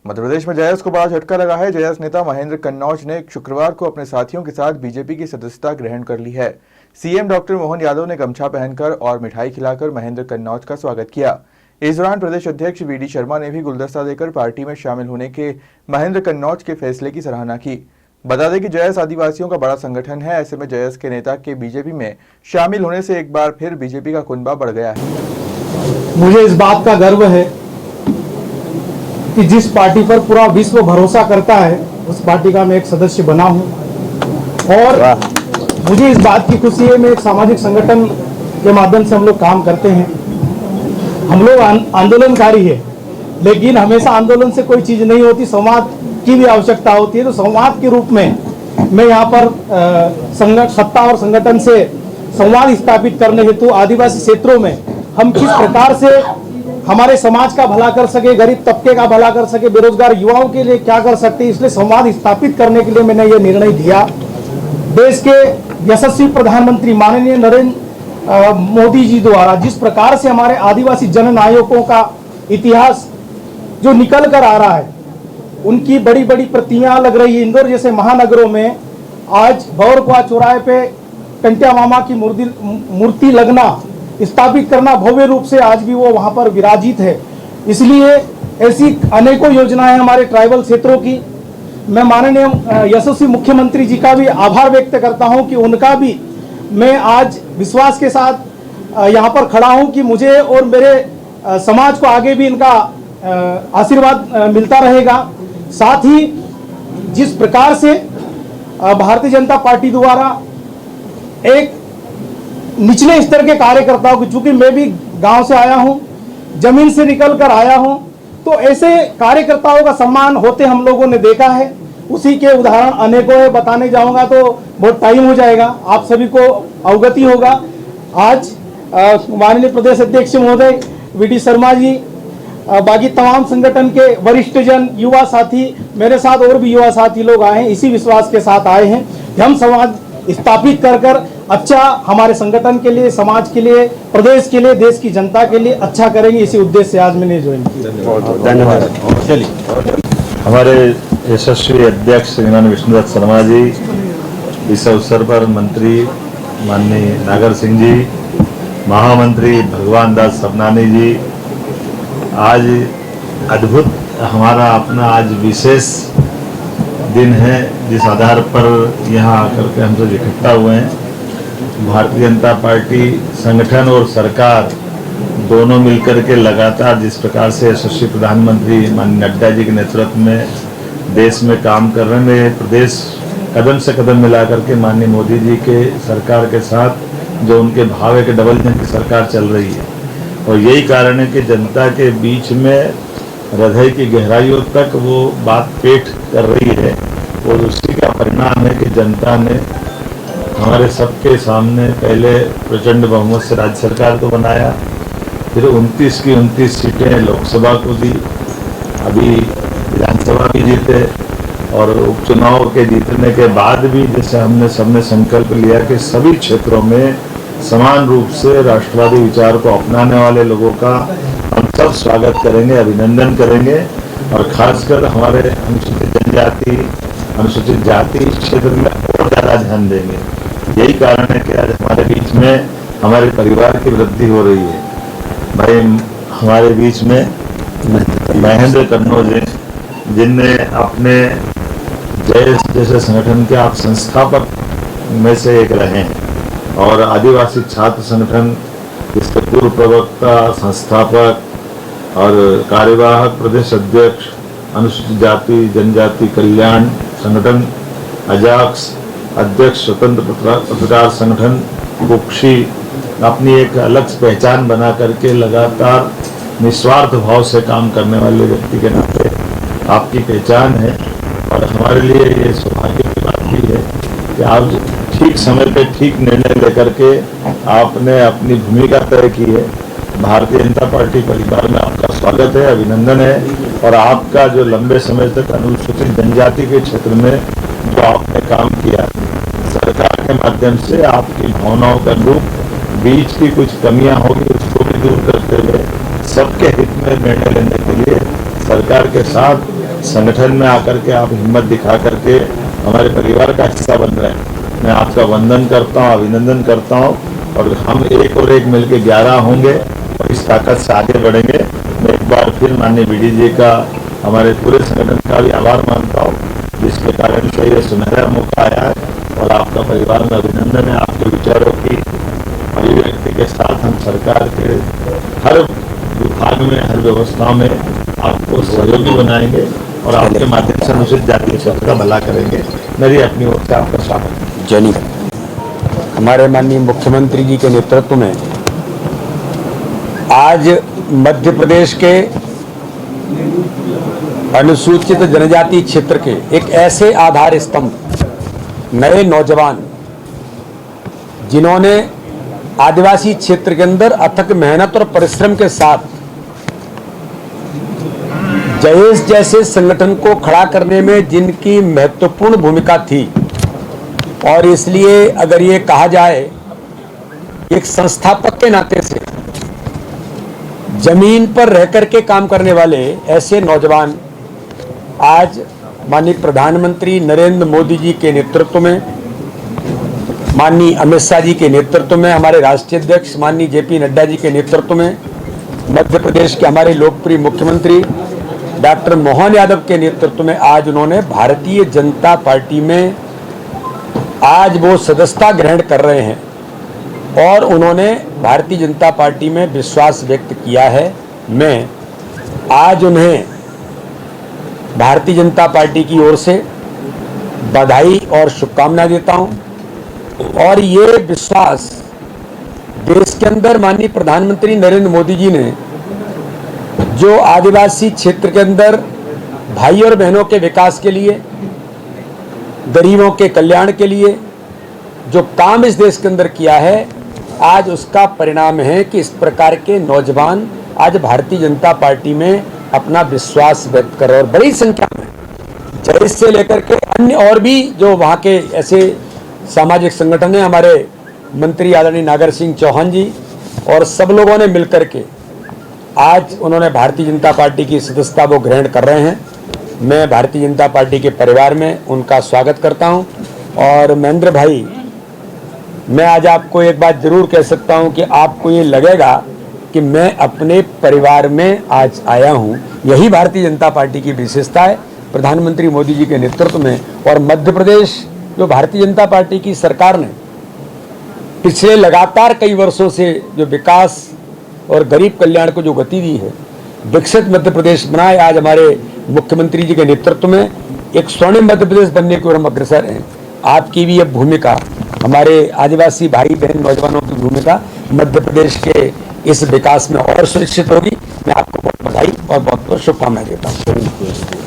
मध्य प्रदेश में जयस को बड़ा झटका लगा है। जयस नेता महेंद्र कन्नौज ने शुक्रवार को अपने साथियों के साथ बीजेपी की सदस्यता ग्रहण कर ली है। सीएम डॉक्टर मोहन यादव ने गमछा पहनकर और मिठाई खिलाकर महेंद्र कन्नौज का स्वागत किया। इस दौरान प्रदेश अध्यक्ष वीडी शर्मा ने भी गुलदस्ता देकर पार्टी में शामिल होने के महेंद्र कन्नौज के फैसले की सराहना की। बता दें कि जयस आदिवासियों का बड़ा संगठन है। ऐसे में जयस के नेता के बीजेपी में शामिल होने से एक बार फिर बीजेपी का कुनबा बढ़ गया है। मुझे इस बात का गर्व है कि जिस पार्टी पर पूरा विश्व भरोसा करता है उस पार्टी का मैं एक सदस्य बना हूं और मुझे इस बात की खुशी है। मैं एक सामाजिक संगठन के माध्यम से हम लोग काम करते हैं। हम लोग आंदोलनकारी है, लेकिन हमेशा आंदोलन से कोई चीज नहीं होती, संवाद की भी आवश्यकता होती है। तो संवाद के रूप में मैं यहाँ पर सत्ता और संगठन से संवाद स्थापित करने हेतु आदिवासी क्षेत्रों में हम किस प्रकार से हमारे समाज का भला कर सके, गरीब तबके का भला कर सके, बेरोजगार युवाओं के लिए क्या कर सकते, इसलिए संवाद स्थापित करने के लिए मैंने ये निर्णय दिया। देश के यशस्वी प्रधानमंत्री माननीय नरेंद्र मोदी जी द्वारा जिस प्रकार से हमारे आदिवासी जननायकों का इतिहास जो निकल कर आ रहा है, उनकी बड़ी बड़ी प्रतियां लग रही है। इंदौर जैसे महानगरों में आज भौरकुआ चौराहे पे कंटिया मामा की मूर्ति लगना, स्थापित करना भव्य रूप से आज भी वो वहां पर विराजित है। इसलिए ऐसी अनेकों योजनाएं हमारे ट्राइबल क्षेत्रों की। मैं माननीय यशस्वी मुख्यमंत्री जी का भी आभार व्यक्त करता हूं कि उनका भी मैं आज विश्वास के साथ यहाँ पर खड़ा हूं कि मुझे और मेरे समाज को आगे भी इनका आशीर्वाद मिलता रहेगा। साथ ही जिस प्रकार से भारतीय जनता पार्टी द्वारा एक निचले स्तर के कार्यकर्ताओं की, चूंकि मैं भी गांव से आया हूं, जमीन से निकल कर आया हूं, तो ऐसे कार्यकर्ताओं का सम्मान होते हम लोगों ने देखा है। उसी के उदाहरण अनेकों है, बताने जाऊंगा तो बहुत टाइम हो जाएगा, आप सभी को अवगति होगा। आज माननीय प्रदेश अध्यक्ष महोदय वीडी शर्मा जी, बाकी तमाम संगठन के वरिष्ठ जन, युवा साथी, मेरे साथ और भी युवा साथी लोग आए हैं, इसी विश्वास के साथ आए हैं कि हम समाज स्थापित कर अच्छा हमारे संगठन के लिए, समाज के लिए, प्रदेश के लिए, देश की जनता के लिए अच्छा करेंगे। इसी उद्देश्य से आज मैंने ज्वाइन किया। धन्यवाद। चलिए, हमारे यशस्वी अध्यक्ष श्रीमान विष्णुदत्त शर्मा जी, इस अवसर पर मंत्री माननीय नागर सिंह जी, महामंत्री भगवान दास सबनानी जी, आज अद्भुत हमारा अपना आज विशेष दिन है जिस आधार पर यहाँ आकर के हम सब इकट्ठा हुए हैं। भारतीय जनता पार्टी संगठन और सरकार दोनों मिलकर के लगातार जिस प्रकार से यशस्वी प्रधानमंत्री माननीय नड्डा जी के नेतृत्व में देश में काम कर रहे हैं, प्रदेश कदम से कदम मिला करके माननीय मोदी जी के सरकार के साथ जो उनके भाव है कि डबल इंजन की सरकार चल रही है। और यही कारण है कि जनता के बीच में हृदय की गहराइयों तक वो बात पेट कर रही है और उसी का परिणाम है कि जनता ने हमारे सबके सामने पहले प्रचंड बहुमत से राज्य सरकार को बनाया, फिर 29 की 29 सीटें लोकसभा को दी, अभी विधानसभा भी जीते और उपचुनाव के जीतने के बाद भी जैसे हमने सबने संकल्प लिया कि सभी क्षेत्रों में समान रूप से राष्ट्रवादी विचार को अपनाने वाले लोगों का हम सब स्वागत करेंगे, अभिनंदन करेंगे। और खासकर हमारे अनुसूचित जनजाति, अनुसूचित जाति क्षेत्र में और ज़्यादा ध्यान देंगे। यही कारण है कि आज हमारे बीच में हमारे परिवार की वृद्धि हो रही है। भाई हमारे बीच में महेंद्र कन्नौज जिनने अपने जयस जैसे संगठन के आप संस्थापक में से एक रहे हैं और आदिवासी छात्र संगठन इसके पूर्व प्रवक्ता, संस्थापक और कार्यवाहक प्रदेश अध्यक्ष, अनुसूचित जाति जनजाति कल्याण संगठन अजाक्स अध्यक्ष, स्वतंत्र पत्रकार संगठन कुक्षी, अपनी एक अलग पहचान बना करके लगातार निस्वार्थ भाव से काम करने वाले व्यक्ति के नाते आपकी पहचान है। और हमारे लिए ये सौभाग्य की बात भी है कि आप ठीक समय पे ठीक निर्णय लेकर के आपने अपनी भूमिका तय की है। भारतीय जनता पार्टी परिवार में आपका स्वागत है, अभिनंदन है। और आपका जो लंबे समय तक अनुसूचित जनजाति के क्षेत्र में जो आपने काम किया, सरकार के माध्यम से आपकी भावनाओं का रूप, बीच की कुछ कमियां होगी उसको भी दूर करते हुए सबके हित में निर्णय लेने के लिए सरकार के साथ संगठन में आकर के आप हिम्मत दिखा करके हमारे परिवार का हिस्सा बन रहे हैं। मैं आपका वंदन करता हूँ, अभिनंदन करता हूँ, और हम एक और एक मिलके 11 होंगे और इस ताकत से आगे बढ़ेंगे। मैं एक बार फिर माननीय बीडी जी का, हमारे पूरे संगठन का भी आभार मानता हूँ, जिसके कारण से ये सुनहरा मौका आया है। और आपका परिवार में अभिनंदन है। आपके विचारों की अभिव्यक्ति के साथ हम सरकार के हर विभाग में, हर व्यवस्था में आपको सहयोगी बनाएंगे और आपके माध्यम से अनुसूचित जाति सबका भला करेंगे। मेरी अपनी ओर से आपका स्वागत है। जैनी हमारे माननीय मुख्यमंत्री जी के नेतृत्व में आज मध्य प्रदेश के अनुसूचित जनजाति क्षेत्र के एक ऐसे आधार स्तंभ, नए नौजवान, जिन्होंने आदिवासी क्षेत्र के अंदर अथक मेहनत और परिश्रम के साथ जयेश जैसे संगठन को खड़ा करने में जिनकी महत्वपूर्ण भूमिका थी, और इसलिए अगर ये कहा जाए एक संस्थापक के नाते से जमीन पर रह करके काम करने वाले ऐसे नौजवान आज माननीय प्रधानमंत्री नरेंद्र मोदी जी के नेतृत्व में, माननीय अमित शाह जी के नेतृत्व में, हमारे राष्ट्रीय अध्यक्ष माननीय जेपी नड्डा जी के नेतृत्व में, मध्य प्रदेश के हमारे लोकप्रिय मुख्यमंत्री डॉक्टर मोहन यादव के नेतृत्व में आज उन्होंने भारतीय जनता पार्टी में आज वो सदस्यता ग्रहण कर रहे हैं और उन्होंने भारतीय जनता पार्टी में विश्वास व्यक्त किया है। मैं आज उन्हें भारतीय जनता पार्टी की ओर से बधाई और शुभकामनाएं देता हूं। और ये विश्वास देश के अंदर माननीय प्रधानमंत्री नरेंद्र मोदी जी ने जो आदिवासी क्षेत्र के अंदर भाई और बहनों के विकास के लिए, गरीबों के कल्याण के लिए जो काम इस देश के अंदर किया है, आज उसका परिणाम है कि इस प्रकार के नौजवान आज भारतीय जनता पार्टी में अपना विश्वास व्यक्त कर रहे हैं। और बड़ी संख्या में जयेश से लेकर के अन्य और भी जो वहाँ के ऐसे सामाजिक संगठन हैं, हमारे मंत्री आदरणीय नागर सिंह चौहान जी और सब लोगों ने मिलकर के आज उन्होंने भारतीय जनता पार्टी की सदस्यता वो ग्रहण कर रहे हैं। मैं भारतीय जनता पार्टी के परिवार में उनका स्वागत करता हूं। और महेंद्र भाई, मैं आज आपको एक बात जरूर कह सकता हूं कि आपको ये लगेगा कि मैं अपने परिवार में आज आया हूं। यही भारतीय जनता पार्टी की विशेषता है, प्रधानमंत्री मोदी जी के नेतृत्व में। और मध्य प्रदेश जो भारतीय जनता पार्टी की सरकार ने पिछले लगातार कई वर्षों से जो विकास और गरीब कल्याण को जो गति दी है, विकसित मध्य प्रदेश बनाए, आज हमारे मुख्यमंत्री जी के नेतृत्व में एक स्वर्णिम मध्य प्रदेश बनने की ओर हम अग्रसर हैं। आपकी भी अब भूमिका, हमारे आदिवासी भाई बहन नौजवानों की भूमिका मध्य प्रदेश के इस विकास में और सुनिश्चित होगी। मैं आपको बहुत बधाई और बहुत बहुत शुभकामनाएं देता हूँ।